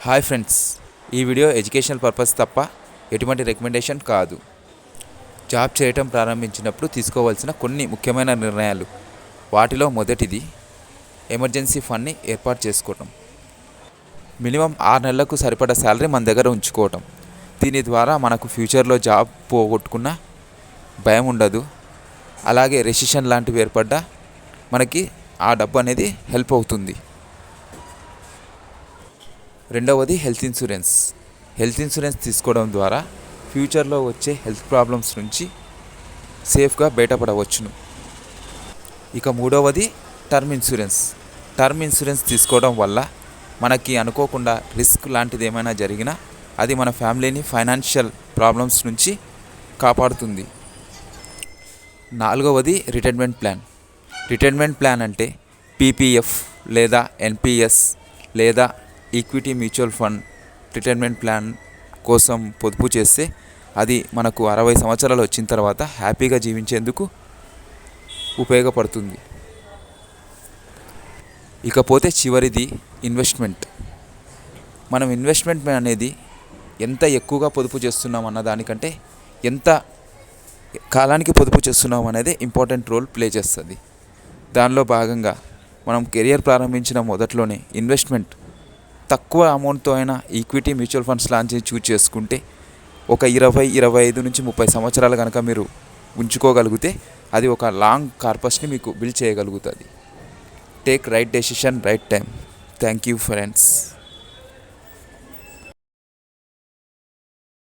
Hi friends, ఈ video educational purpose తప్ప ఎటువంటి రికమెండేషన్ కాదు. జాబ్ చేయటం ప్రారంభించినప్పుడు తీసుకోవాల్సిన కొన్ని ముఖ్యమైన నిర్ణయాలు. వాటిలో మొదటిది ఎమర్జెన్సీ ఫండ్ని ఏర్పాటు చేసుకోవటం. మినిమం 6 నెలలకు సరిపడా శాలరీ మన దగ్గర ఉంచుకోవటం. దీని ద్వారా మనకు ఫ్యూచర్లో జాబ్ పోగొట్టుకున్న భయం ఉండదు. అలాగే రెసిషన్ లాంటివి ఏర్పడ్డా మనకి ఆ డబ్బు అనేది హెల్ప్ అవుతుంది. రెండవది హెల్త్ ఇన్సూరెన్స్. హెల్త్ ఇన్సూరెన్స్ తీసుకోవడం ద్వారా ఫ్యూచర్లో వచ్చే హెల్త్ ప్రాబ్లమ్స్ నుంచి సేఫ్గా బయటపడవచ్చును. ఇక మూడవది టర్మ్ ఇన్సూరెన్స్. టర్మ్ ఇన్సూరెన్స్ తీసుకోవడం వల్ల మనకి అనుకోకుండా రిస్క్ లాంటిది ఏమైనా జరిగినా అది మన ఫ్యామిలీని ఫైనాన్షియల్ ప్రాబ్లమ్స్ నుంచి కాపాడుతుంది. నాలుగవది రిటైర్మెంట్ ప్లాన్. రిటైర్మెంట్ ప్లాన్ అంటే పీపీఎఫ్ లేదా ఎన్పిఎస్ లేదా equity mutual fund retirement plan కోసం పొదుపు చేస్తే అది మనకు 60 సంవత్సరాలు వచ్చిన తర్వాత హ్యాపీగా జీవించేందుకు ఉపయోగపడుతుంది. ఇకపోతే చివరిది ఇన్వెస్ట్మెంట్. మనం ఇన్వెస్ట్మెంట్ అనేది ఎంత ఎక్కువగా పొదుపు చేస్తున్నాం అన్న దానికంటే ఎంత కాలానికి పొదుపు చేస్తున్నాం అనేది ఇంపార్టెంట్ రోల్ ప్లే చేస్తుంది. దానిలో భాగంగా మనం కెరియర్ ప్రారంభించిన మొదట్లోనే ఇన్వెస్ట్మెంట్ తక్కువ అమౌంట్తో అయినా ఈక్విటీ మ్యూచువల్ ఫండ్స్ లాంటి చూజ్ చేసుకుంటే ఒక 20, 25 నుంచి 30 సంవత్సరాలు కనుక మీరు ఉంచుకోగలిగితే అది ఒక లాంగ్ కార్పస్ని మీకు బిల్డ్ చేయగలుగుతుంది. Take right decision, right time. Thank you friends.